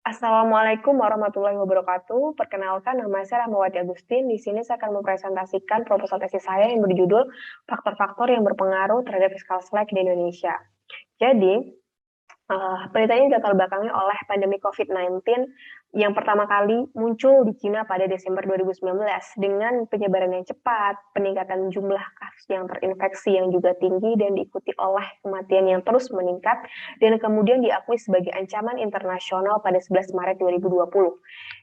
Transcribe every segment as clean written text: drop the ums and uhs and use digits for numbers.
Assalamualaikum warahmatullahi wabarakatuh. Perkenalkan, nama saya Rahmawati Agustin. Di sini saya akan mempresentasikan proposal tesis saya yang berjudul Faktor-faktor yang berpengaruh terhadap fiscal slack di Indonesia. Jadi, penelitian ini dilatar belakangi oleh pandemi COVID-19 yang pertama kali muncul di Cina pada Desember 2019 dengan penyebaran yang cepat, peningkatan jumlah kasus yang terinfeksi yang juga tinggi dan diikuti oleh kematian yang terus meningkat dan kemudian diakui sebagai ancaman internasional pada 11 Maret 2020.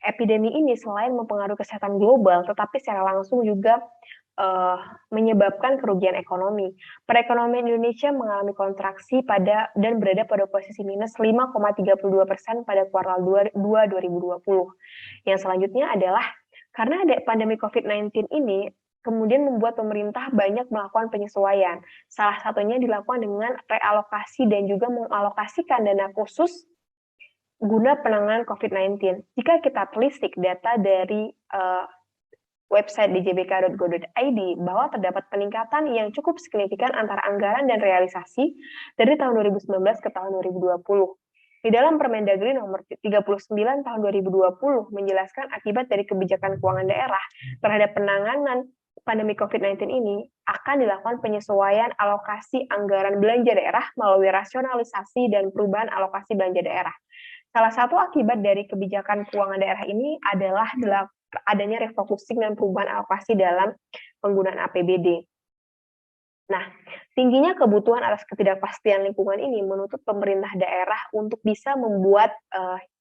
Epidemi ini selain mempengaruhi kesehatan global, tetapi secara langsung juga menyebabkan kerugian ekonomi. Perekonomian Indonesia mengalami kontraksi dan berada pada posisi minus 5,32% pada kuartal 2 2020. Yang selanjutnya adalah karena ada pandemi COVID-19 ini, kemudian membuat pemerintah banyak melakukan penyesuaian. Salah satunya dilakukan dengan realokasi dan juga mengalokasikan dana khusus guna penanganan COVID-19. Jika kita telisik data dari website djbk.go.id bahwa terdapat peningkatan yang cukup signifikan antara anggaran dan realisasi dari tahun 2019 ke tahun 2020. Di dalam Permendagri nomor 39 tahun 2020 menjelaskan akibat dari kebijakan keuangan daerah terhadap penanganan pandemi COVID-19 ini akan dilakukan penyesuaian alokasi anggaran belanja daerah melalui rasionalisasi dan perubahan alokasi belanja daerah. Salah satu akibat dari kebijakan keuangan daerah ini adalah adanya refocusing dan perubahan alokasi dalam penggunaan APBD. Nah, tingginya kebutuhan atas ketidakpastian lingkungan ini menuntut pemerintah daerah untuk bisa membuat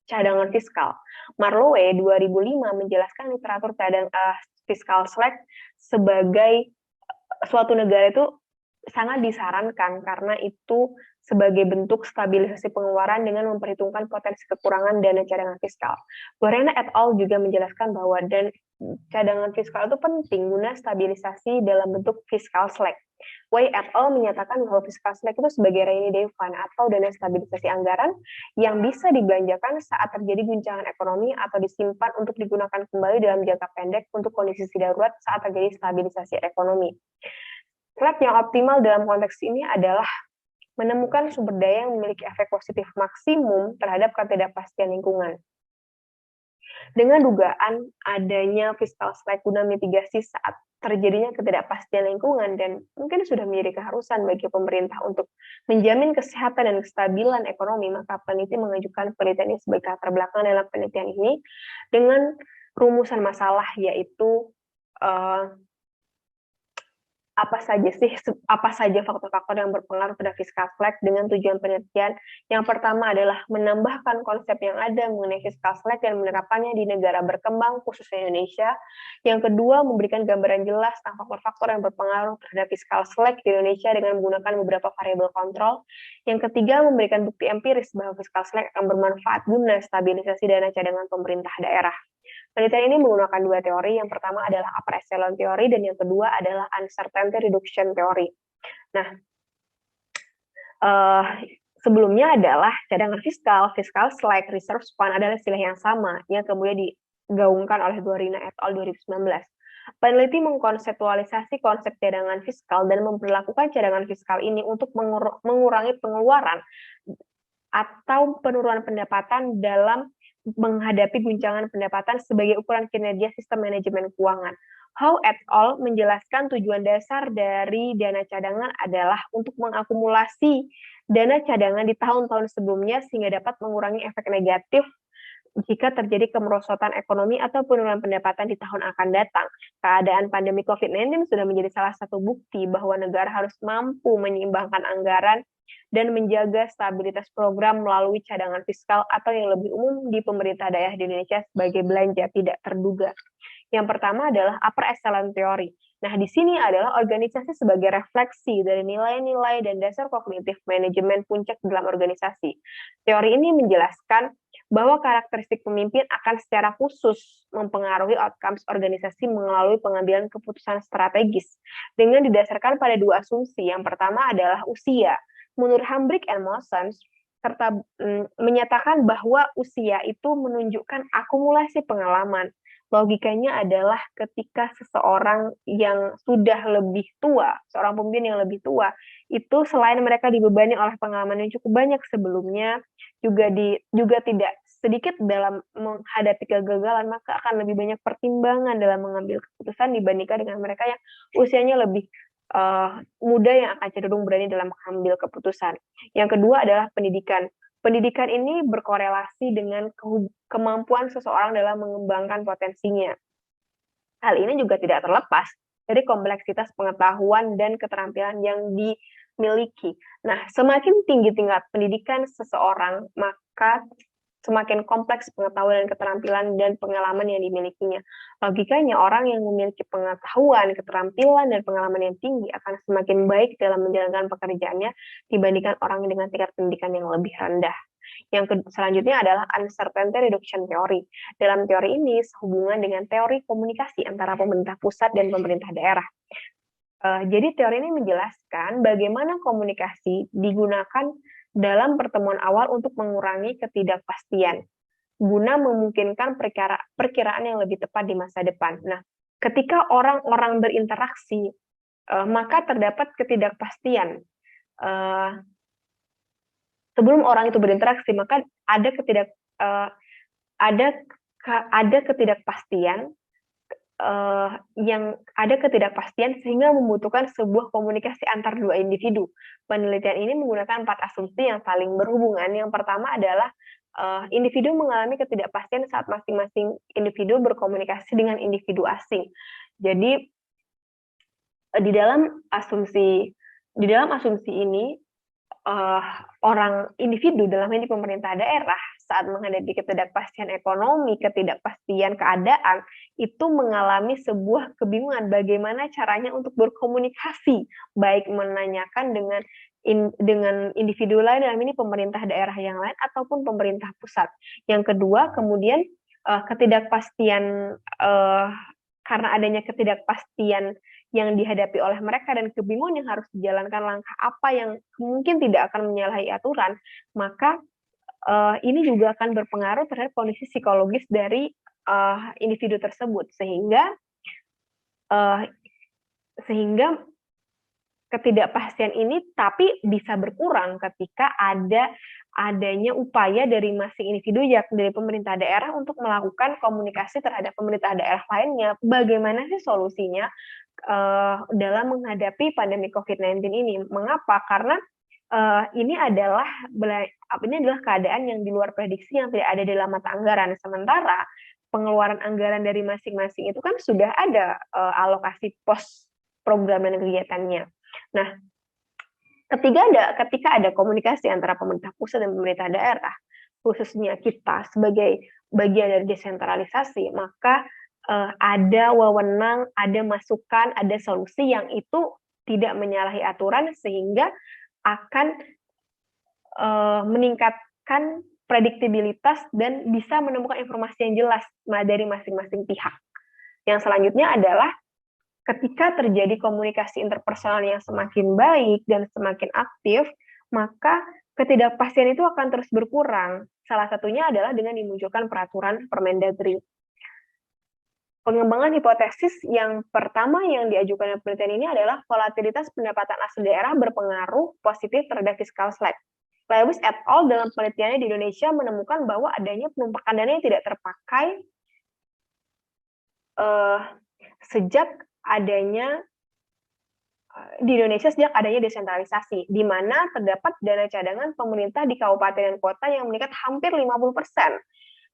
cadangan fiskal. Marlowe 2005 menjelaskan literatur fiskal slack sebagai suatu negara itu sangat disarankan karena itu sebagai bentuk stabilisasi pengeluaran dengan memperhitungkan potensi kekurangan dana cadangan fiskal. Gorena et al. Juga menjelaskan bahwa cadangan fiskal itu penting guna stabilisasi dalam bentuk fiskal slack. Wei et al. Menyatakan bahwa fiskal slack itu sebagai rainy day fund atau dana stabilisasi anggaran yang bisa dibelanjakan saat terjadi guncangan ekonomi atau disimpan untuk digunakan kembali dalam jangka pendek untuk kondisi darurat saat terjadi stabilisasi ekonomi. Slack yang optimal dalam konteks ini adalah menemukan sumber daya yang memiliki efek positif maksimum terhadap ketidakpastian lingkungan. Dengan dugaan adanya fiscal slack guna mitigasi saat terjadinya ketidakpastian lingkungan dan mungkin sudah menjadi keharusan bagi pemerintah untuk menjamin kesehatan dan kestabilan ekonomi, maka peneliti mengajukan penelitian ini sebagai latar belakang dalam penelitian ini dengan rumusan masalah yaitu apa saja faktor-faktor yang berpengaruh pada fiscal slack dengan tujuan penelitian. Yang pertama adalah menambahkan konsep yang ada mengenai fiscal slack dan menerapkannya di negara berkembang, khususnya Indonesia. Yang kedua, memberikan gambaran jelas tentang faktor-faktor yang berpengaruh terhadap fiscal slack di Indonesia dengan menggunakan beberapa variabel kontrol. Yang ketiga, memberikan bukti empiris bahwa fiscal slack akan bermanfaat guna stabilisasi dana cadangan pemerintah daerah. Penelitian ini menggunakan dua teori. Yang pertama adalah upper echelon theory dan yang kedua adalah uncertainty reduction theory. Nah, sebelumnya adalah cadangan fiscal slack, reserve fund adalah istilah yang sama yang kemudian digaungkan oleh Gorina et al. 2019. Peneliti mengkonseptualisasi konsep cadangan fiskal dan memperlakukan cadangan fiskal ini untuk mengurangi pengeluaran atau penurunan pendapatan dalam menghadapi guncangan pendapatan sebagai ukuran kinerja sistem manajemen keuangan. Howe et al. Menjelaskan tujuan dasar dari dana cadangan adalah untuk mengakumulasi dana cadangan di tahun-tahun sebelumnya sehingga dapat mengurangi efek negatif jika terjadi kemerosotan ekonomi atau penurunan pendapatan di tahun akan datang. Keadaan pandemi COVID-19 sudah menjadi salah satu bukti bahwa negara harus mampu menyeimbangkan anggaran dan menjaga stabilitas program melalui cadangan fiskal atau yang lebih umum di pemerintah daerah di Indonesia sebagai belanja tidak terduga. Yang pertama adalah upper echelon theory. Nah, di sini adalah organisasi sebagai refleksi dari nilai-nilai dan dasar kognitif manajemen puncak dalam organisasi. Teori ini menjelaskan bahwa karakteristik pemimpin akan secara khusus mempengaruhi outcomes organisasi melalui pengambilan keputusan strategis dengan didasarkan pada dua asumsi. Yang pertama adalah usia. Menurut Hambrick and Mosons, serta menyatakan bahwa usia itu menunjukkan akumulasi pengalaman. Logikanya adalah ketika seseorang yang sudah lebih tua, seorang pemimpin yang lebih tua, itu selain mereka dibebani oleh pengalaman yang cukup banyak sebelumnya, juga tidak sedikit dalam menghadapi kegagalan, maka akan lebih banyak pertimbangan dalam mengambil keputusan dibandingkan dengan mereka yang usianya lebih muda yang akan cenderung berani dalam mengambil keputusan. Yang kedua adalah pendidikan. Pendidikan ini berkorelasi dengan kemampuan seseorang dalam mengembangkan potensinya. Hal ini juga tidak terlepas dari kompleksitas pengetahuan dan keterampilan yang dimiliki. Nah, semakin tinggi tingkat pendidikan seseorang, maka semakin kompleks pengetahuan dan keterampilan dan pengalaman yang dimilikinya. Logikanya, orang yang memiliki pengetahuan, keterampilan, dan pengalaman yang tinggi akan semakin baik dalam menjalankan pekerjaannya dibandingkan orang dengan tingkat pendidikan yang lebih rendah. Yang selanjutnya adalah uncertainty reduction theory. Dalam teori ini sehubungan dengan teori komunikasi antara pemerintah pusat dan pemerintah daerah. Jadi teori ini menjelaskan bagaimana komunikasi digunakan dalam pertemuan awal untuk mengurangi ketidakpastian, guna memungkinkan perkiraan yang lebih tepat di masa depan. Nah, ketika orang-orang berinteraksi, maka terdapat ketidakpastian. Sebelum orang itu berinteraksi, maka ada ketidakpastian sehingga membutuhkan sebuah komunikasi antar dua individu. Penelitian ini menggunakan 4 asumsi yang saling berhubungan. Yang pertama adalah individu mengalami ketidakpastian saat masing-masing individu berkomunikasi dengan individu asing. Jadi di dalam asumsi ini orang individu dalam ini pemerintah daerah saat menghadapi ketidakpastian ekonomi, ketidakpastian keadaan, itu mengalami sebuah kebingungan bagaimana caranya untuk berkomunikasi, baik menanyakan dengan individu lain dalam ini pemerintah daerah yang lain ataupun pemerintah pusat. Yang kedua, kemudian ketidakpastian karena adanya ketidakpastian yang dihadapi oleh mereka dan kebingungan yang harus dijalankan langkah apa yang mungkin tidak akan menyalahi aturan, maka ini juga akan berpengaruh terhadap kondisi psikologis dari individu tersebut, sehingga ketidakpastian ini tapi bisa berkurang ketika adanya upaya dari masing individu dari pemerintah daerah untuk melakukan komunikasi terhadap pemerintah daerah lainnya. Bagaimana sih solusinya dalam menghadapi pandemi COVID-19 ini? Mengapa? Karena ini adalah keadaan yang di luar prediksi yang tidak ada dalam mata anggaran. Sementara pengeluaran anggaran dari masing-masing itu kan sudah ada alokasi pos program dan kegiatannya. Nah, ketika ada komunikasi antara pemerintah pusat dan pemerintah daerah, khususnya kita sebagai bagian dari desentralisasi, maka ada wewenang, ada masukan, ada solusi yang itu tidak menyalahi aturan sehingga akan meningkatkan prediktibilitas dan bisa menemukan informasi yang jelas dari masing-masing pihak. Yang selanjutnya adalah ketika terjadi komunikasi interpersonal yang semakin baik dan semakin aktif, maka ketidakpastian itu akan terus berkurang. Salah satunya adalah dengan dimunculkan peraturan Permendagri. Pengembangan hipotesis yang pertama yang diajukan oleh penelitian ini adalah volatilitas pendapatan asli daerah berpengaruh positif terhadap fiscal slack. Lewis et al. Dalam penelitiannya di Indonesia menemukan bahwa adanya penumpakan dana yang tidak terpakai di Indonesia sejak adanya desentralisasi, di mana terdapat dana cadangan pemerintah di kabupaten dan kota yang meningkat hampir 50%.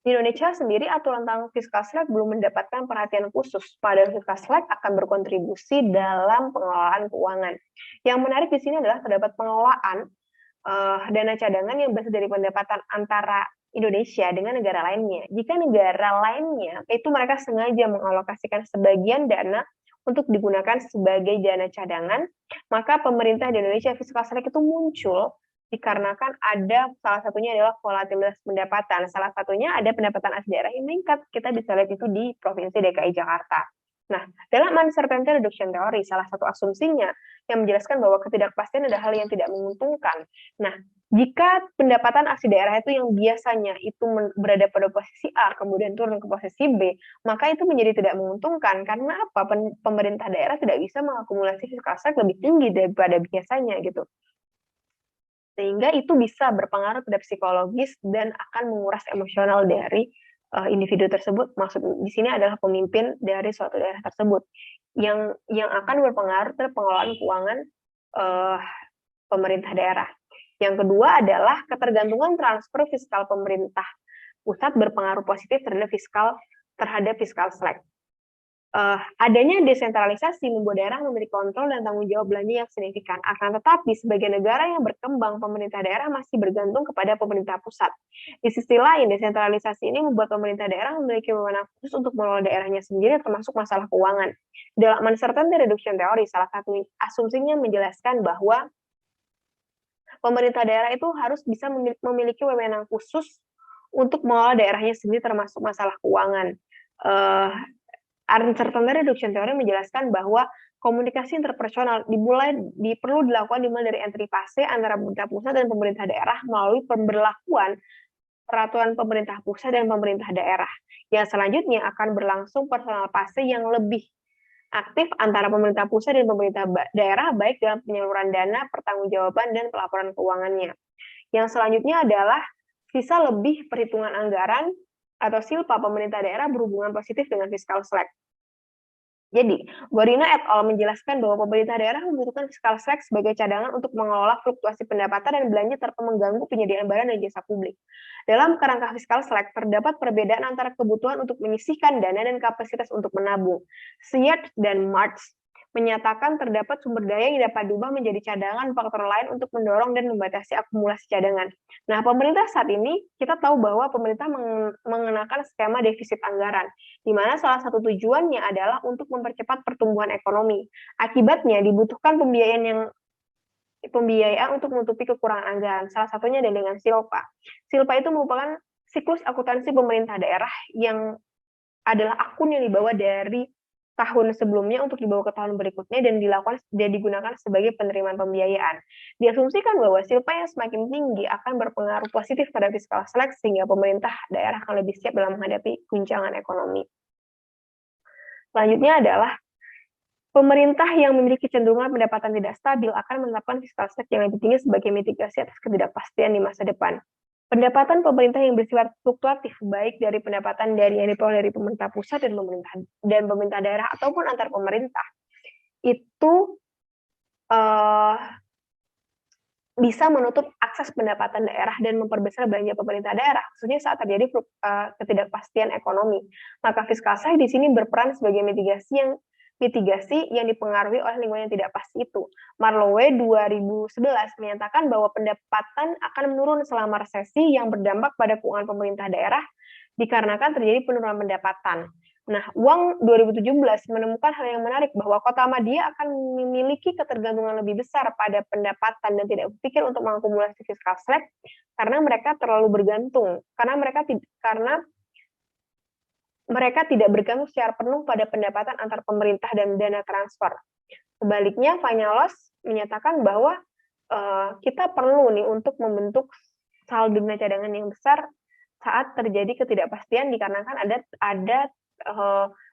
Di Indonesia sendiri, aturan tentang fiscal slack belum mendapatkan perhatian khusus, padahal fiscal slack akan berkontribusi dalam pengelolaan keuangan. Yang menarik di sini adalah terdapat pengelolaan dana cadangan yang berasal dari pendapatan antara Indonesia dengan negara lainnya. Jika negara lainnya itu mereka sengaja mengalokasikan sebagian dana untuk digunakan sebagai dana cadangan, maka pemerintah di Indonesia fiscal slack itu muncul dikarenakan ada salah satunya adalah volatilitas pendapatan. Salah satunya ada pendapatan asli daerah yang meningkat. Kita bisa lihat itu di Provinsi DKI Jakarta. Nah, dalam uncertainty reduction theory, salah satu asumsinya yang menjelaskan bahwa ketidakpastian adalah hal yang tidak menguntungkan. Nah, jika pendapatan asli daerah itu yang biasanya itu berada pada posisi A, kemudian turun ke posisi B, maka itu menjadi tidak menguntungkan. Karena apa? Pemerintah daerah tidak bisa mengakumulasi fiscal slack lebih tinggi daripada biasanya gitu. sehingga itu bisa berpengaruh pada psikologis dan akan menguras emosional dari individu tersebut. Maksud di sini adalah pemimpin dari suatu daerah tersebut yang akan berpengaruh terhadap pengelolaan keuangan uh, pemerintah daerah. Yang kedua adalah ketergantungan transfer fiskal pemerintah pusat berpengaruh positif terhadap fiskal slack. Adanya desentralisasi membuat daerah memiliki kontrol dan tanggung jawab belanja yang signifikan. Akan tetapi, sebagai negara yang berkembang, pemerintah daerah masih bergantung kepada pemerintah pusat. Di sisi lain, desentralisasi ini membuat pemerintah daerah memiliki wewenang khusus untuk mengelola daerahnya sendiri, termasuk masalah keuangan. Dalam uncertainty reduction theory, salah satu asumsinya menjelaskan bahwa pemerintah daerah itu harus bisa memiliki wewenang khusus untuk mengelola daerahnya sendiri, termasuk masalah keuangan. Uncertainty reduction theory menjelaskan bahwa komunikasi interpersonal perlu dilakukan dimulai dari entry fase antara pemerintah pusat dan pemerintah daerah melalui pemberlakuan peraturan pemerintah pusat dan pemerintah daerah. Yang selanjutnya akan berlangsung personal fase yang lebih aktif antara pemerintah pusat dan pemerintah daerah, baik dalam penyaluran dana, pertanggungjawaban, dan pelaporan keuangannya. Yang selanjutnya adalah sisa lebih perhitungan anggaran atau silpa pemerintah daerah berhubungan positif dengan fiscal slack. Jadi, Gorina et al. Menjelaskan bahwa pemerintah daerah membutuhkan fiscal slack sebagai cadangan untuk mengelola fluktuasi pendapatan dan belanja tanpa mengganggu penyediaan barang dan jasa publik. Dalam kerangka fiscal slack, terdapat perbedaan antara kebutuhan untuk menyisihkan dana dan kapasitas untuk menabung. Seard dan Marx menyatakan terdapat sumber daya yang dapat diubah menjadi cadangan faktor lain untuk mendorong dan membatasi akumulasi cadangan. Nah, pemerintah saat ini, kita tahu bahwa pemerintah mengenakan skema defisit anggaran, di mana salah satu tujuannya adalah untuk mempercepat pertumbuhan ekonomi. Akibatnya, dibutuhkan pembiayaan untuk menutupi kekurangan anggaran. Salah satunya adalah dengan silpa. Silpa itu merupakan siklus akuntansi pemerintah daerah yang adalah akun yang dibawa dari tahun sebelumnya untuk dibawa ke tahun berikutnya dan digunakan sebagai penerimaan pembiayaan. Diasumsikan bahwa silpa yang semakin tinggi akan berpengaruh positif pada fiskal slack sehingga pemerintah daerah akan lebih siap dalam menghadapi guncangan ekonomi. Selanjutnya adalah pemerintah yang memiliki kecenderungan pendapatan tidak stabil akan menetapkan fiskal slack yang lebih tinggi sebagai mitigasi atas ketidakpastian di masa depan. Pendapatan pemerintah yang bersifat fluktuatif, baik dari pendapatan yang diperoleh dari pemerintah pusat dan pemerintah daerah ataupun antar pemerintah, itu bisa menutup akses pendapatan daerah dan memperbesar belanja pemerintah daerah, khususnya saat terjadi ketidakpastian ekonomi. Maka fiskal slack di sini berperan sebagai mitigasi yang dipengaruhi oleh lingkungan yang tidak pasti itu. Marlowe 2011 menyatakan bahwa pendapatan akan menurun selama resesi yang berdampak pada keuangan pemerintah daerah dikarenakan terjadi penurunan pendapatan. Nah, Wang 2017 menemukan hal yang menarik bahwa kota Madia akan memiliki ketergantungan lebih besar pada pendapatan dan tidak berpikir untuk mengakumulasi fiskal slack karena mereka terlalu bergantung, karena mereka tidak bergantung secara penuh pada pendapatan antar pemerintah dan dana transfer. Sebaliknya, Vanyalos menyatakan bahwa kita perlu nih untuk membentuk saldo dana cadangan yang besar saat terjadi ketidakpastian dikarenakan ada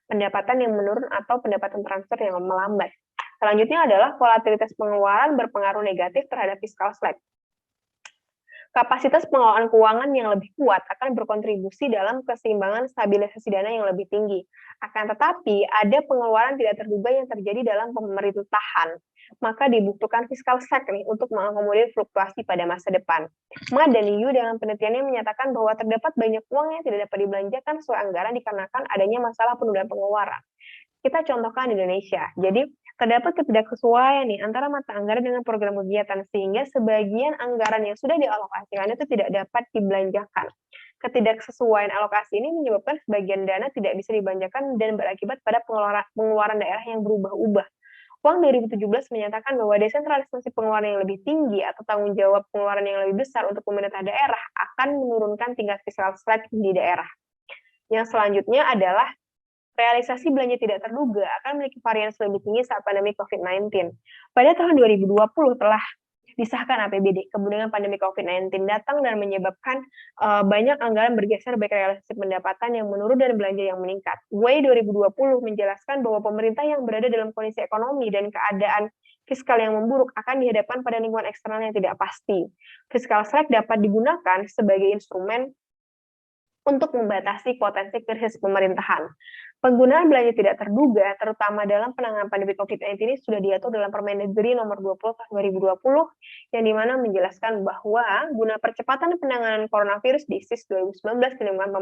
pendapatan yang menurun atau pendapatan transfer yang melambat. Selanjutnya adalah volatilitas pengeluaran berpengaruh negatif terhadap fiskal slack. Kapasitas pengelolaan keuangan yang lebih kuat akan berkontribusi dalam keseimbangan stabilisasi dana yang lebih tinggi. Akan tetapi, ada pengeluaran tidak terduga yang terjadi dalam pemerintahan. Maka dibutuhkan fiskal slack nih untuk mengakomodir fluktuasi pada masa depan. Ma dan Yu dalam penelitiannya menyatakan bahwa terdapat banyak uang yang tidak dapat dibelanjakan sesuai anggaran dikarenakan adanya masalah penundaan pengeluaran. Kita contohkan di Indonesia. Jadi, terdapat ketidaksesuaian nih antara mata anggaran dengan program kegiatan, sehingga sebagian anggaran yang sudah dialokasikan itu tidak dapat dibelanjakan. Ketidaksesuaian alokasi ini menyebabkan sebagian dana tidak bisa dibelanjakan dan berakibat pada pengeluaran daerah yang berubah-ubah. Wang 2017 menyatakan bahwa desentralisasi pengeluaran yang lebih tinggi atau tanggung jawab pengeluaran yang lebih besar untuk pemerintah daerah akan menurunkan tingkat fiskal slack di daerah. Yang selanjutnya adalah realisasi belanja tidak terduga akan memiliki variasi lebih tinggi saat pandemi COVID-19. Pada tahun 2020 telah disahkan APBD, kemudian pandemi COVID-19 datang dan menyebabkan banyak anggaran bergeser baik realisasi pendapatan yang menurun dan belanja yang meningkat. Wei 2020 menjelaskan bahwa pemerintah yang berada dalam kondisi ekonomi dan keadaan fiskal yang memburuk akan dihadapkan pada lingkungan eksternal yang tidak pasti. Fiscal slack dapat digunakan sebagai instrumen untuk membatasi potensi krisis pemerintahan. Penggunaan belanja tidak terduga, terutama dalam penanganan pandemi COVID-19 ini sudah diatur dalam Permendagri nomor 20 tahun 2020, yang dimana menjelaskan bahwa guna percepatan penanganan coronavirus disease 2019 di lingkungan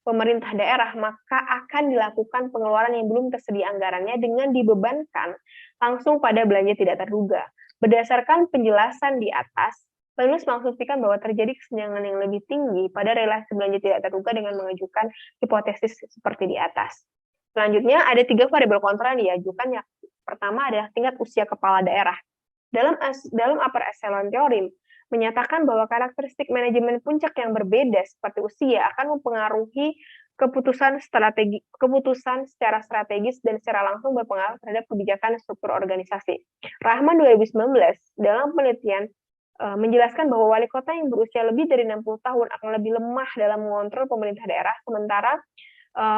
pemerintah daerah, maka akan dilakukan pengeluaran yang belum tersedia anggarannya dengan dibebankan langsung pada belanja tidak terduga. Berdasarkan penjelasan di atas, penulis mengasumsikan bahwa terjadi kesenjangan yang lebih tinggi pada relasi belanja tidak terduga dengan mengajukan hipotesis seperti di atas. Selanjutnya, ada 3 variabel kontra yang diajukan. Yang pertama adalah tingkat usia kepala daerah. Dalam upper echelon theory, menyatakan bahwa karakteristik manajemen puncak yang berbeda seperti usia akan mempengaruhi keputusan secara strategis dan secara langsung berpengaruh terhadap kebijakan struktur organisasi. Rahman 2019 dalam penelitian menjelaskan bahwa wali kota yang berusia lebih dari 60 tahun akan lebih lemah dalam mengontrol pemerintah daerah, sementara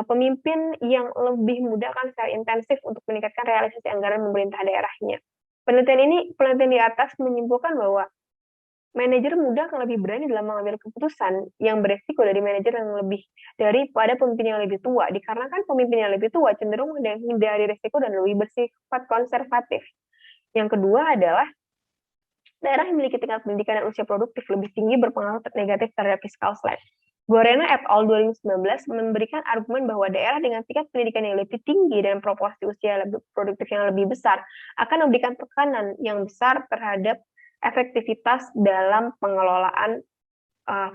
pemimpin yang lebih muda akan secara intensif untuk meningkatkan realisasi anggaran pemerintah daerahnya. Penelitian di atas menyimpulkan bahwa manajer muda akan lebih berani dalam mengambil keputusan yang beresiko dari manajer yang lebih daripada pemimpin yang lebih tua, dikarenakan pemimpin yang lebih tua cenderung menghindari resiko dan lebih bersifat konservatif. Yang kedua adalah daerah yang memiliki tingkat pendidikan dan usia produktif lebih tinggi berpengaruh negatif terhadap fiscal slack. Gorena et al. 2019 memberikan argumen bahwa daerah dengan tingkat pendidikan yang lebih tinggi dan proporsi usia produktif yang lebih besar akan memberikan tekanan yang besar terhadap efektivitas dalam pengelolaan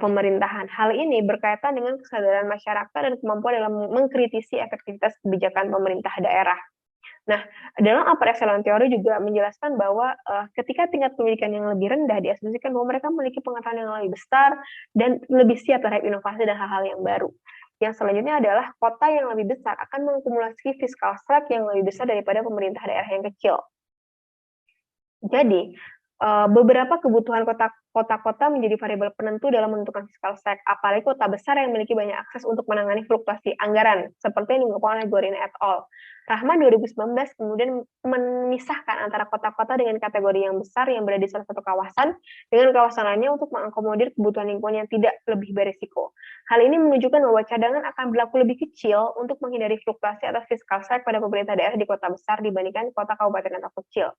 pemerintahan. Hal ini berkaitan dengan kesadaran masyarakat dan kemampuan dalam mengkritisi efektivitas kebijakan pemerintah daerah. Nah, dalam upper echelon teori juga menjelaskan bahwa ketika tingkat pendidikan yang lebih rendah diasumsikan bahwa mereka memiliki pengetahuan yang lebih besar dan lebih siap terhadap inovasi dan hal-hal yang baru. Yang selanjutnya adalah kota yang lebih besar akan mengakumulasi fiscal slack yang lebih besar daripada pemerintah daerah yang kecil. Jadi, beberapa kebutuhan kota-kota menjadi variabel penentu dalam menentukan fiscal slack, apalagi kota besar yang memiliki banyak akses untuk menangani fluktuasi anggaran, seperti yang diungkapkan oleh Gorina et al. Rahman 2019 kemudian memisahkan antara kota-kota dengan kategori yang besar yang berada di salah satu kawasan dengan kawasan lainnya untuk mengakomodir kebutuhan lingkungan yang tidak lebih berisiko. Hal ini menunjukkan bahwa cadangan akan berlaku lebih kecil untuk menghindari fluktuasi atau fiscal slack pada pemerintah daerah di kota besar dibandingkan kota kabupaten atau kecil.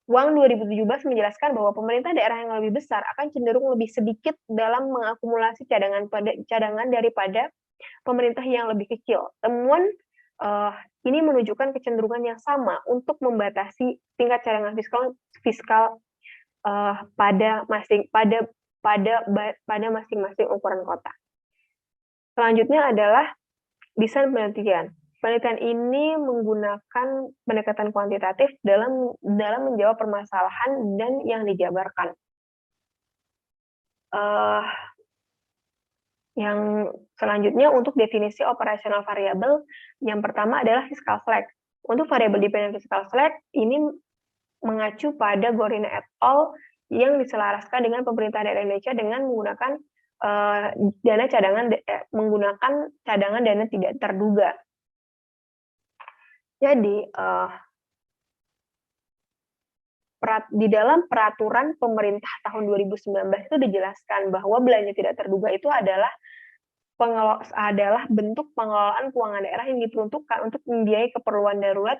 Wang 2017 menjelaskan bahwa pemerintah daerah yang lebih besar akan cenderung lebih sedikit dalam mengakumulasi cadangan daripada pemerintah yang lebih kecil. Temuan ini menunjukkan kecenderungan yang sama untuk membatasi tingkat cadangan fiskal pada masing-masing ukuran kota. Selanjutnya adalah desain penelitian. Penelitian ini menggunakan pendekatan kuantitatif dalam menjawab permasalahan dan yang dijabarkan. Yang selanjutnya untuk definisi operasional variabel, yang pertama adalah fiscal slack. Untuk variabel dependent fiscal slack ini mengacu pada Gorina et al. Yang diselaraskan dengan pemerintah daerah Indonesia dengan menggunakan menggunakan cadangan dana tidak terduga. Jadi, di dalam peraturan pemerintah tahun 2019 itu dijelaskan bahwa belanja tidak terduga itu adalah bentuk pengelolaan keuangan daerah yang diperuntukkan untuk membiayai keperluan darurat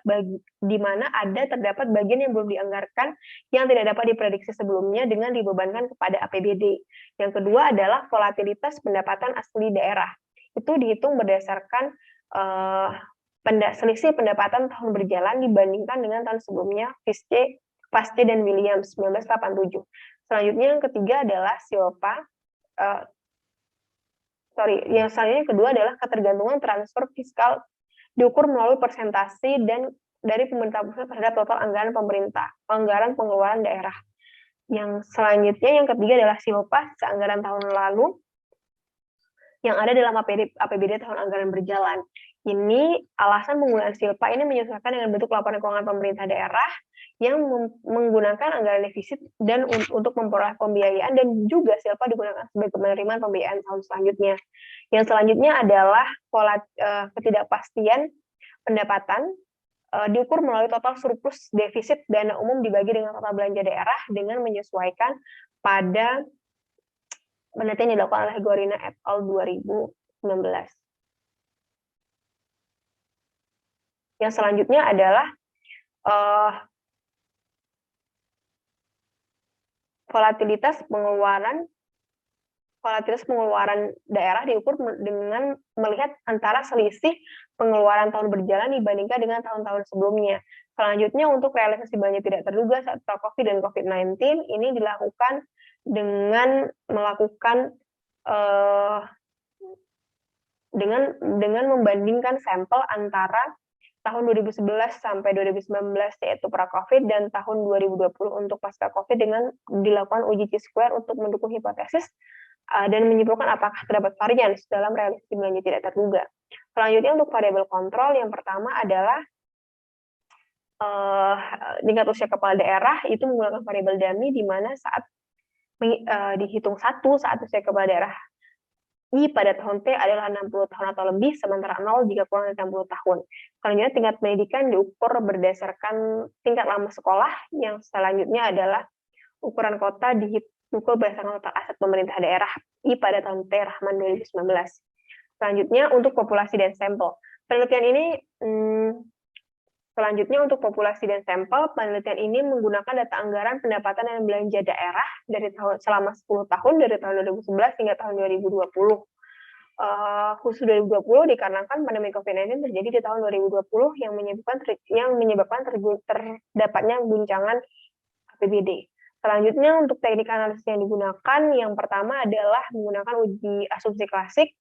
di mana terdapat bagian yang belum dianggarkan yang tidak dapat diprediksi sebelumnya dengan dibebankan kepada APBD. Yang kedua adalah volatilitas pendapatan asli daerah. Itu dihitung berdasarkan selisih pendapatan tahun berjalan dibandingkan dengan tahun sebelumnya, Pasce dan Williams 1987. Selanjutnya yang ketiga adalah yang selanjutnya kedua adalah ketergantungan transfer fiskal diukur melalui persentase dan dari pemerintah pusat terhadap total anggaran pengeluaran daerah. Yang selanjutnya yang ketiga adalah seanggaran tahun lalu yang ada dalam APBD tahun anggaran berjalan. Ini alasan penggunaan silpa ini menyesuaikan dengan bentuk laporan keuangan pemerintah daerah yang menggunakan anggaran defisit dan untuk memperoleh pembiayaan, dan juga silpa digunakan sebagai penerimaan pembiayaan tahun selanjutnya. Yang selanjutnya adalah ketidakpastian pendapatan diukur melalui total surplus defisit dana umum dibagi dengan total belanja daerah dengan menyesuaikan pada penelitian yang dilakukan oleh Gorina et al. 2019. Yang selanjutnya adalah volatilitas pengeluaran daerah diukur dengan melihat antara selisih pengeluaran tahun berjalan dibandingkan dengan tahun-tahun sebelumnya. Selanjutnya untuk realisasi belanja tidak terduga saat COVID dan COVID-19 ini dilakukan dengan melakukan dengan membandingkan sampel antara tahun 2011 sampai 2019 yaitu pra-COVID dan tahun 2020 untuk pasca COVID dengan dilakukan uji T-square untuk mendukung hipotesis dan menyimpulkan apakah terdapat varian dalam realisasi belanja tidak terduga. Selanjutnya untuk variabel kontrol yang pertama adalah tingkat usia kepala daerah itu menggunakan variabel dummy di mana saat dihitung 1 saat usia kepala daerah I pada tahun T adalah 60 tahun atau lebih, sementara 0 jika kurang dari 60 tahun. Selanjutnya tingkat pendidikan diukur berdasarkan tingkat lama sekolah, yang selanjutnya adalah ukuran kota diukur berdasarkan total aset pemerintah daerah I pada tahun T Rahman 2019. Selanjutnya untuk populasi dan sampel. Penelitian ini Selanjutnya untuk populasi dan sampel, penelitian ini menggunakan data anggaran pendapatan dan belanja daerah dari selama 10 tahun dari tahun 2011 hingga tahun 2020. Khusus 2020 dikarenakan pandemi COVID-19 terjadi di tahun 2020 yang menyebabkan terdapatnya guncangan APBD. Selanjutnya untuk teknik analisis yang digunakan, yang pertama adalah menggunakan uji asumsi klasik.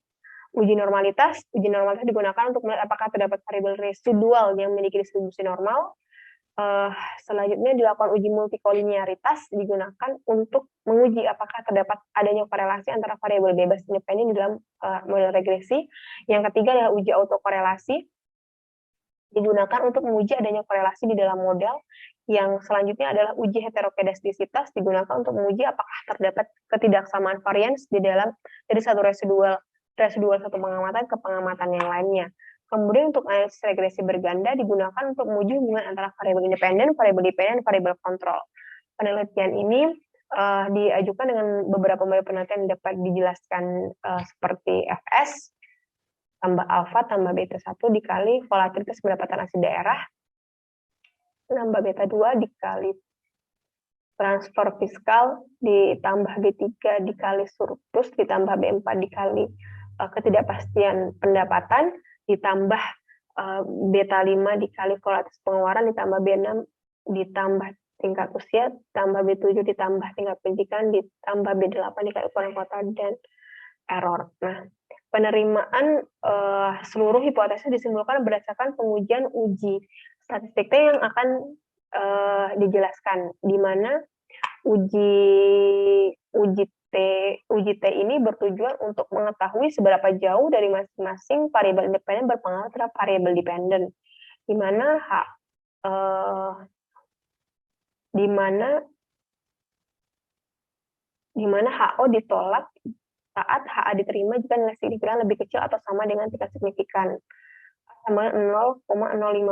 Uji normalitas digunakan untuk melihat apakah terdapat variabel residual yang memiliki distribusi normal. Selanjutnya dilakukan uji multikolinearitas digunakan untuk menguji apakah terdapat adanya korelasi antara variabel bebas independen di dalam model regresi. Yang ketiga adalah uji autokorelasi digunakan untuk menguji adanya korelasi di dalam model. Yang selanjutnya adalah uji heterokedastisitas digunakan untuk menguji apakah terdapat ketidaksamaan varians dari satu residual satu pengamatan ke pengamatan yang lainnya. Kemudian untuk analisis regresi berganda digunakan untuk menguji hubungan antara variabel independen, variabel dependen, dan variabel kontrol. Penelitian ini diajukan dengan beberapa model penelitian yang dapat dijelaskan seperti Fs tambah alfa tambah beta 1 dikali volatilitas pendapatan asli daerah tambah beta 2 dikali transfer fiskal ditambah B3 dikali surplus ditambah B4 dikali ketidakpastian pendapatan ditambah beta 5 dikali volatilitas pengeluaran ditambah B6 ditambah tingkat usia ditambah B7 ditambah tingkat pendidikan ditambah B8 dikali ukuran kota dan error. Nah, penerimaan seluruh hipotesis disimpulkan berdasarkan pengujian uji statistik T yang akan dijelaskan, di mana uji T ini bertujuan untuk mengetahui seberapa jauh dari masing-masing variabel independen berpengaruh terhadap variabel dependen, di mana HO ditolak saat HA diterima jika nilai signifikan lebih kecil atau sama dengan tingkat signifikan sama 0,05,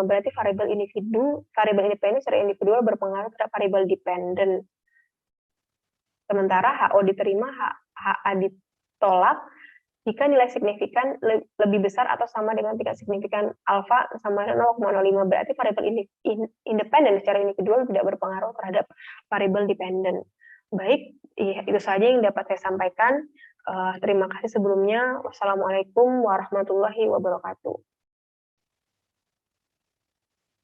berarti variabel independen secara individual berpengaruh terhadap variabel dependen. Sementara HO diterima, HA ditolak jika nilai signifikan lebih besar atau sama dengan tingkat signifikan alfa sama 0,05, berarti variabel independen secara individual tidak berpengaruh terhadap variabel dependen. Baik, itu saja yang dapat saya sampaikan. Terima kasih sebelumnya. Wassalamualaikum warahmatullahi wabarakatuh.